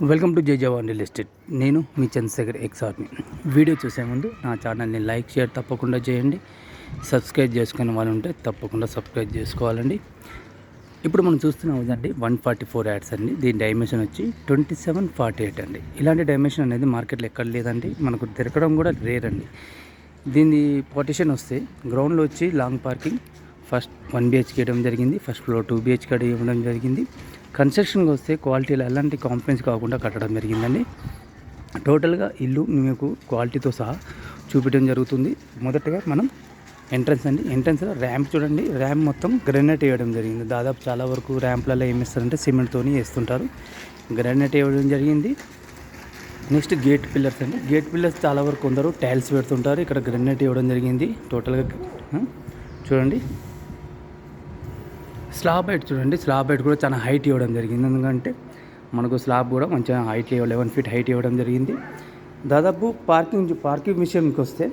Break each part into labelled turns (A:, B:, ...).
A: Welcome to జై జవాన్ real estate. నేను మీ Chandrasekhar ఎక్స్ఆర్ని. Video చూసే ముందు నా ఛానల్ని లైక్ షేర్ తప్పకుండా చేయండి. సబ్స్క్రైబ్ చేసుకునే వాళ్ళు ఉంటే తప్పకుండా సబ్స్క్రైబ్ చేసుకోవాలండి. ఇప్పుడు మనం చూస్తున్నాం కదండి 144 యాడ్స్ అండి. దీని డైమెన్షన్ వచ్చి 2748 అండి. ఇలాంటి డైమెన్షన్ అనేది మార్కెట్లో ఎక్కడ లేదండి, మనకు దొరకడం కూడా రేర్ అండి. దీని పార్టిషన్ వస్తే గ్రౌండ్లో వచ్చి లాంగ్ పార్కింగ్ ఫస్ట్ 1 BHK ఇవ్వడం జరిగింది, ఫస్ట్ ఫ్లోర్ 2 BHK ఇవ్వడం జరిగింది. కన్స్ట్రక్షన్కి వస్తే క్వాలిటీలో ఎలాంటి కాంప్రమైజ్ కాకుండా కట్టడం జరిగిందండి. టోటల్గా ఇల్లు మీకు క్వాలిటీతో సహా చూపించడం జరుగుతుంది. మొదటగా మనం ఎంట్రన్స్ అండి. ఎంట్రన్స్లో ర్యాంప్ చూడండి, ర్యాంప్ మొత్తం గ్రానైట్ వేయడం జరిగింది. దాదాపు చాలా వరకు ర్యాంప్లలో ఏం వేస్తారంటే సిమెంట్తోని వేస్తుంటారు, గ్రానైట్ వేయడం జరిగింది. నెక్స్ట్ గేట్ పిల్లర్స్ అండి. గేట్ పిల్లర్స్ చాలా వరకు కొందరు టైల్స్ పెడుతుంటారు, ఇక్కడ గ్రానైట్ ఇవ్వడం జరిగింది. టోటల్గా చూడండి. స్లాబ్ హైట్ చూడండి, స్లాబ్ హైట్ కూడా చాలా హైట్ ఇవ్వడం జరిగింది. ఎందుకంటే మనకు స్లాబ్ కూడా మంచిగా హైట్ 11 feet హైట్ ఇవ్వడం జరిగింది. దాదాపు పార్కింగ్ విషయంకి వస్తే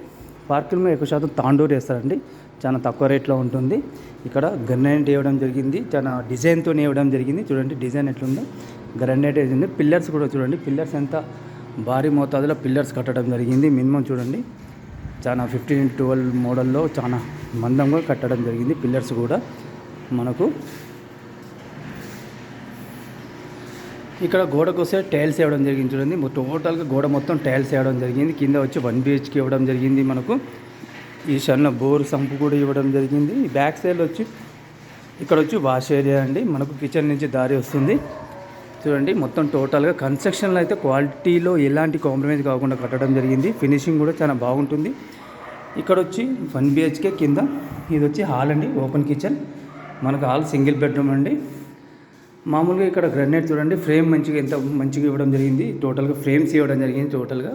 A: పార్కింగ్లో ఎక్కువ శాతం తాండూరు వేస్తారండి, చాలా తక్కువ రేట్లో ఉంటుంది. ఇక్కడ గ్రానైట్ ఇవ్వడం జరిగింది, చాలా డిజైన్తో ఇవ్వడం జరిగింది. చూడండి డిజైన్ ఎట్లుందో, గ్రానైట్ వేసింది. పిల్లర్స్ కూడా చూడండి, పిల్లర్స్ ఎంత భారీ మోతాదులో పిల్లర్స్ కట్టడం జరిగింది. మినిమం చూడండి చాలా 15-12 మోడల్లో చాలా మందంగా కట్టడం జరిగింది. పిల్లర్స్ కూడా మనకు ఇక్కడ గోడకు వస్తే టైల్స్ వేయడం జరిగింది. చూడండి టోటల్గా గోడ మొత్తం టైల్స్ వేయడం జరిగింది. కింద వచ్చి 1 BHK ఇవ్వడం జరిగింది. మనకు ఈ సన్న బోర్ సంపు కూడా ఇవ్వడం జరిగింది. బ్యాక్ సైడ్ వచ్చి ఇక్కడ వచ్చి వాష్ ఏరియా అండి, మనకు కిచెన్ నుంచి దారి వస్తుంది. చూడండి మొత్తం టోటల్గా కన్స్ట్రక్షన్లో అయితే క్వాలిటీలో ఎలాంటి కాంప్రమైజ్ కాకుండా కట్టడం జరిగింది. ఫినిషింగ్ కూడా చాలా బాగుంటుంది. ఇక్కడ వచ్చి 1 BHK కింద ఇది వచ్చి హాల్ అండి, ఓపెన్ కిచెన్. మనకు హాల్ సింగిల్ బెడ్రూమ్ అండి. మామూలుగా ఇక్కడ గ్రానైట్ చూడండి, ఫ్రేమ్ ఎంత మంచిగా ఇవ్వడం జరిగింది. టోటల్గా ఫ్రేమ్స్ ఇవ్వడం జరిగింది. టోటల్గా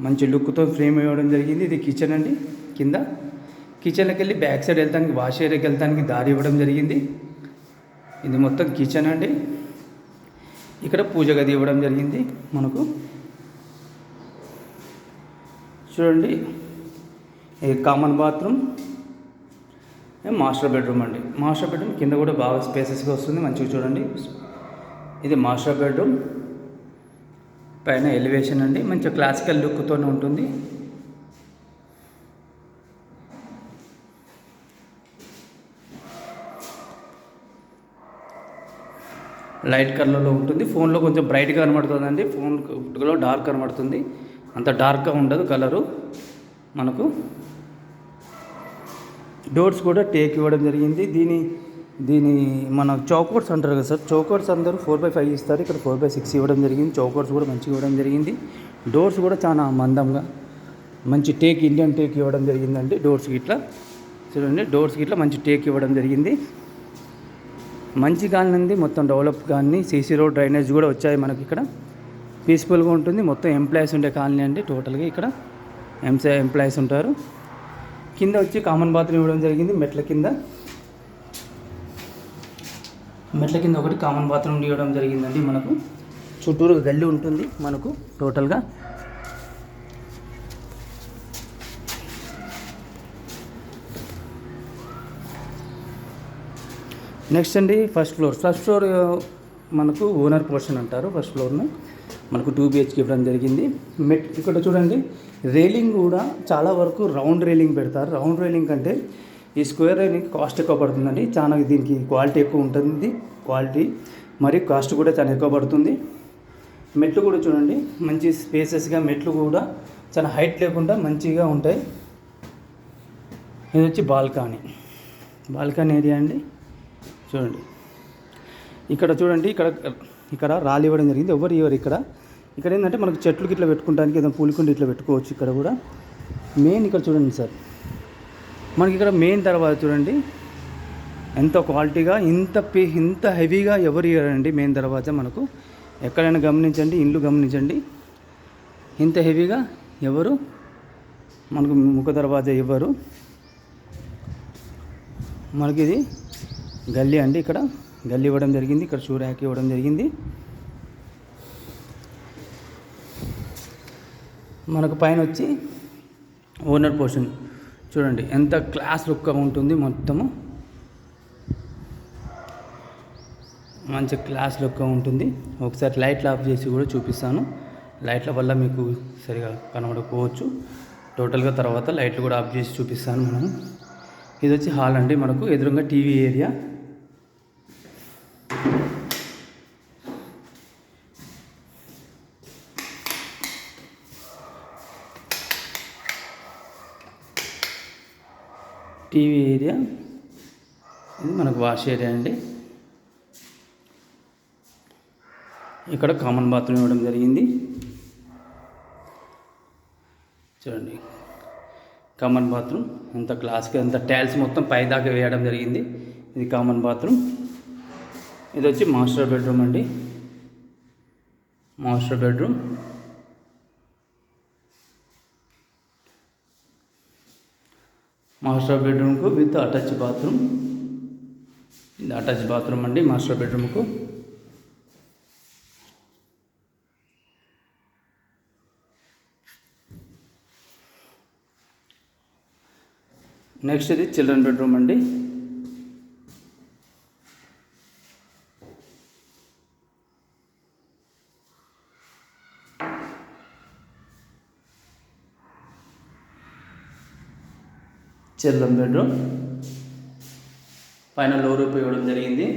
A: మంచి లుక్తో ఫ్రేమ్ ఇవ్వడం జరిగింది. ఇది కిచెన్ అండి. కింద కిచెన్లోకి వెళ్ళి బ్యాక్ సైడ్ వెళ్తానికి వాష్ ఏరియాకి వెళ్తానికి దారి ఇవ్వడం జరిగింది. ఇది మొత్తం కిచెన్ అండి. ఇక్కడ పూజ గది ఇవ్వడం జరిగింది. మనకు చూడండి ఇది కామన్ బాత్రూమ్, మాస్టర్ బెడ్రూమ్ అండి. మాస్టర్ బెడ్రూమ్ కింద కూడా బాగా స్పేసెస్గా వస్తుంది, మంచిగా చూడండి. ఇది మాస్టర్ బెడ్రూమ్, పైన ఎలివేషన్ అండి, మంచిగా క్లాసికల్ లుక్తోనే ఉంటుంది. లైట్ కలర్లో ఉంటుంది. ఫోన్లో కొంచెం బ్రైట్గా కనబడుతుందండి, ఫోన్లో డార్క్ కనబడుతుంది, అంత డార్క్గా ఉండదు కలరు. మనకు డోర్స్ కూడా టేక్ ఇవ్వడం జరిగింది. దీని మన చౌకర్స్ అంటారు కదా సార్, చౌకర్స్ అందరూ 4/5 ఇస్తారు, ఇక్కడ 4/6 ఇవ్వడం జరిగింది. చౌకర్స్ కూడా మంచిగా ఇవ్వడం జరిగింది. డోర్స్ కూడా చాలా మందంగా మంచి టేక్, ఇండియన్ టేక్ ఇవ్వడం జరిగిందండి. డోర్స్కి ఇట్లా చూడండి, డోర్స్కి ఇట్లా మంచి టేక్ ఇవ్వడం జరిగింది. మంచి కాలనీ ఉంది, మొత్తం డెవలప్ కానీ సీసీ రోడ్ డ్రైనేజ్ కూడా వచ్చాయి. మనకి ఇక్కడ పీస్ఫుల్గా ఉంటుంది. మొత్తం ఎంప్లాయీస్ ఉండే కాలనీ అండి. టోటల్గా ఇక్కడ ఎంప్లాయీస్ ఉంటారు. కింద వచ్చి కామన్ బాత్రూమ్ ఇవ్వడం జరిగింది. మెట్ల కింద ఒకటి కామన్ బాత్రూమ్ ఇవ్వడం జరిగిందండి. మనకు చుట్టూరు గల్లి ఉంటుంది మనకు టోటల్గా. నెక్స్ట్ అండి ఫస్ట్ ఫ్లోర్ మనకు ఓనర్ పోర్షన్ అంటారు. ఫస్ట్ ఫ్లోర్ను మనకు 2 BHK ఇవ్వడం జరిగింది. ఇక్కడ చూడండి రైలింగ్ కూడా చాలా వరకు రౌండ్ రైలింగ్ పెడతారు. రౌండ్ రైలింగ్ కంటే ఈ స్క్వేర్ రైలింగ్ కాస్ట్ ఎక్కువ పడుతుందండి. చాలా దీనికి క్వాలిటీ ఎక్కువ ఉంటుంది, క్వాలిటీ మరియు కాస్ట్ కూడా చాలా ఎక్కువ పడుతుంది. మెట్లు కూడా చూడండి మంచి స్పేసెస్గా, మెట్లు కూడా చాలా హైట్ లేకుండా మంచిగా ఉంటాయి. ఇది వచ్చి బాల్కనీ ఏరియా అండి. చూడండి ఇక్కడ చూడండి, ఇక్కడ రాళ్ళు ఇవ్వడం జరిగింది. ఎవరు ఇక్కడ ఏంటంటే మనకు చెట్లుకి ఇట్లా పెట్టుకోవడానికి ఏదైనా పూలికుండి ఇట్లా పెట్టుకోవచ్చు. ఇక్కడ కూడా మెయిన్ ఇక్కడ చూడండి సార్, మనకి ఇక్కడ మెయిన్ తర్వాత చూడండి ఎంత క్వాలిటీగా ఇంత హెవీగా ఎవరు ఇవ్వరండి. మెయిన్ దర్వాజ మనకు ఎక్కడైనా గమనించండి, ఇల్లు గమనించండి, ఇంత హెవీగా ఎవరు మనకు ముఖ దర్వాజా ఇవ్వరు. మనకి ఇది గల్లీ అండి, ఇక్కడ గల్లీ ఇవ్వడం జరిగింది. ఇక్కడ షూ ర్యాక్ ఇవ్వడం జరిగింది. మనకు పైన వచ్చి ఓనర్ పోర్షన్ చూడండి ఎంత క్లాస్ లుక్గా ఉంటుంది. మొత్తము మంచి క్లాస్ లుక్గా ఉంటుంది. ఒకసారి లైట్లు ఆఫ్ చేసి కూడా చూపిస్తాను. లైట్ల వల్ల మీకు సరిగా కనబడకపోవచ్చు. టోటల్గా తర్వాత లైట్లు కూడా ఆఫ్ చేసి చూపిస్తాను. ఇది వచ్చి హాల్ అండి. మనకు ఎదురుగా టీవీ ఏరియా. ఇది మనకు వాష్ ఏరియా అండి. ఇక్కడ కామన్ బాత్రూమ్ ఇవ్వడం జరిగింది. చూడండి కామన్ బాత్రూమ్ ఎంత క్లాస్గా, ఎంత టైల్స్ మొత్తం పై దాకా వేయడం జరిగింది. ఇది కామన్ బాత్రూమ్. ఇది వచ్చి మాస్టర్ బెడ్రూమ్ అండి. Master bedroom. మాస్టర్ బెడ్రూమ్కు విత్ అటాచ్ బాత్రూమ్. ఇది అటాచ్ బాత్రూమ్ అండి మాస్టర్ బెడ్రూమ్కు. నెక్స్ట్ ఇది చిల్డ్రన్ బెడ్రూమ్ అండి. చిల్డ్రన్ బెడ్రూమ్ పైన లో రూప్ ఇవ్వడం జరిగింది.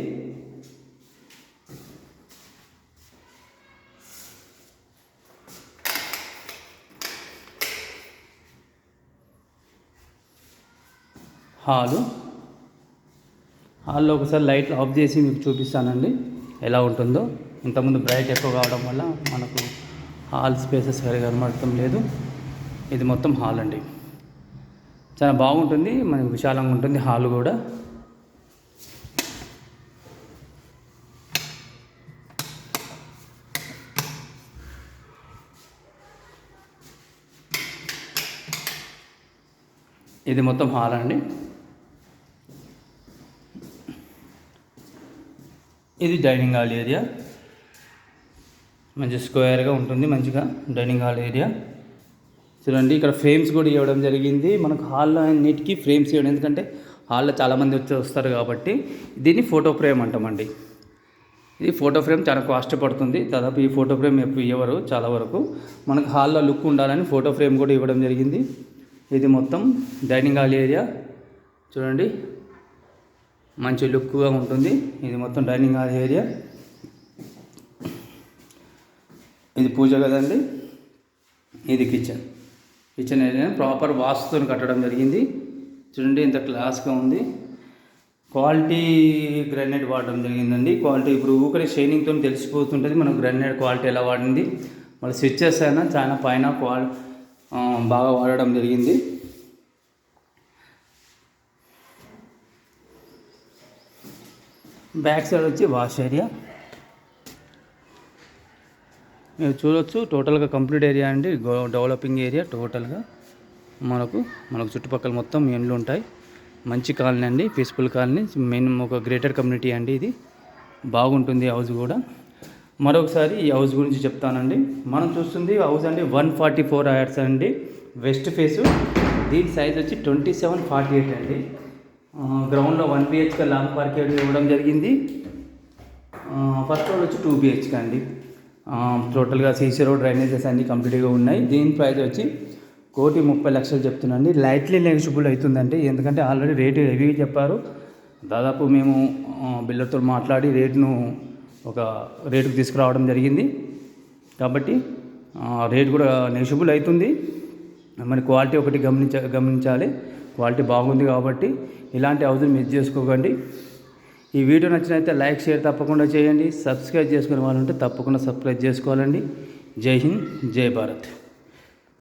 A: హాల్లో ఒకసారి లైట్లు ఆఫ్ చేసి మీకు చూపిస్తానండి ఎలా ఉంటుందో. ఇంతకుముందు బ్రైట్ ఎక్కువ కావడం వల్ల మనకు హాల్ స్పేసెస్ సరిగా కనబడటం లేదు. ఇది మొత్తం హాల్ అండి. చాలా బాగుంటుంది, మనకు విశాలంగా ఉంటుంది హాల్ కూడా. ఇది మొత్తం హాల్ అండి. ఇది డైనింగ్ హాల్ ఏరియా. మంచి స్క్వేర్గా ఉంటుంది, మంచిగా డైనింగ్ హాల్ ఏరియా. చూడండి ఇక్కడ ఫ్రేమ్స్ కూడా ఇవ్వడం జరిగింది. మనకు హాల్లో అన్నిటికీ ఫ్రేమ్స్ ఇవ్వడం, ఎందుకంటే హాల్లో చాలామంది వస్తారు కాబట్టి. దీన్ని ఫోటో ఫ్రేమ్ అంటామండి. ఇది ఫోటో ఫ్రేమ్ చాలా కాస్ట్ పడుతుంది. దాదాపు ఈ ఫోటో ఫ్రేమ్ ఎప్పుడు ఇవ్వరు చాలా వరకు. మనకు హాల్లో లుక్ ఉండాలని ఫోటో ఫ్రేమ్ కూడా ఇవ్వడం జరిగింది. ఇది మొత్తం డైనింగ్ హాల్ ఏరియా. చూడండి మంచి లుక్గా ఉంటుంది. ఇది మొత్తం డైనింగ్ హాల్ ఏరియా. ఇది పూజ కదండి. ఇది కిచెన్ ఏరియా ప్రాపర్ వాస్తుతో కట్టడం జరిగింది. చూడండి ఎంత క్లాస్గా ఉంది. క్వాలిటీ గ్రానైట్ వాడడం జరిగిందండి. క్వాలిటీ ఇప్పుడు ఊకనే షైనింగ్తో తెలిసిపోతుంటుంది మనం గ్రానైట్ క్వాలిటీ ఎలా వాడింది. మళ్ళీ స్విచ్చెస్ అయినా చాలా పైన బాగా వాడడం జరిగింది. బ్యాక్ సైడ్ వచ్చి వాష్ ఏరియా మీరు చూడవచ్చు. టోటల్గా కంప్లీట్ ఏరియా అండి, డెవలపింగ్ ఏరియా. టోటల్గా మనకు చుట్టుపక్కల మొత్తం ఇండ్లు ఉంటాయి. మంచి కాలనీ అండి, పీస్ఫుల్ కాలనీ. మెయిన్ ఒక గ్రేటర్ కమ్యూనిటీ అండి. ఇది బాగుంటుంది హౌస్ కూడా. మరొకసారి ఈ హౌస్ గురించి చెప్తానండి. మనం చూస్తుంది హౌస్ అండి 144 యార్డ్స్ అండి, వెస్ట్ ఫేసు. దీని సైజ్ వచ్చి 2748 అండి. గ్రౌండ్లో 1 BHK లాంగ్ పార్క్ ఏరియా ఇవ్వడం జరిగింది. ఫస్ట్ ఫ్లోర్ వచ్చి 2 BHK అండి. టోటల్గా సీసీ రోడ్ డ్రైనేజెస్ అన్నీ కంప్లీట్గా ఉన్నాయి. దీని ప్రైస్ వచ్చి 1,30,00,000 చెప్తున్నాండి. లైట్లీ నెగిషియబుల్ అవుతుందండి, ఎందుకంటే ఆల్రెడీ రేటు హెవీగా చెప్పారు. దాదాపు మేము బిల్డర్తో మాట్లాడి రేటుకు తీసుకురావడం జరిగింది. కాబట్టి రేట్ కూడా నెగిషియబుల్ అవుతుంది. మరి క్వాలిటీ ఒకటి గమనించాలి. క్వాలిటీ బాగుంది కాబట్టి ఇలాంటి హౌస్ని మిస్ చేసుకోకండి. ఈ వీడియో నచ్చినైతే లైక్ షేర్ తప్పకుండా చేయండి. సబ్స్క్రైబ్ చేసుకునే వాళ్ళు ఉంటే తప్పకుండా సబ్స్క్రైబ్ చేసుకోవాలండి. జై హింద్, జై భారత్.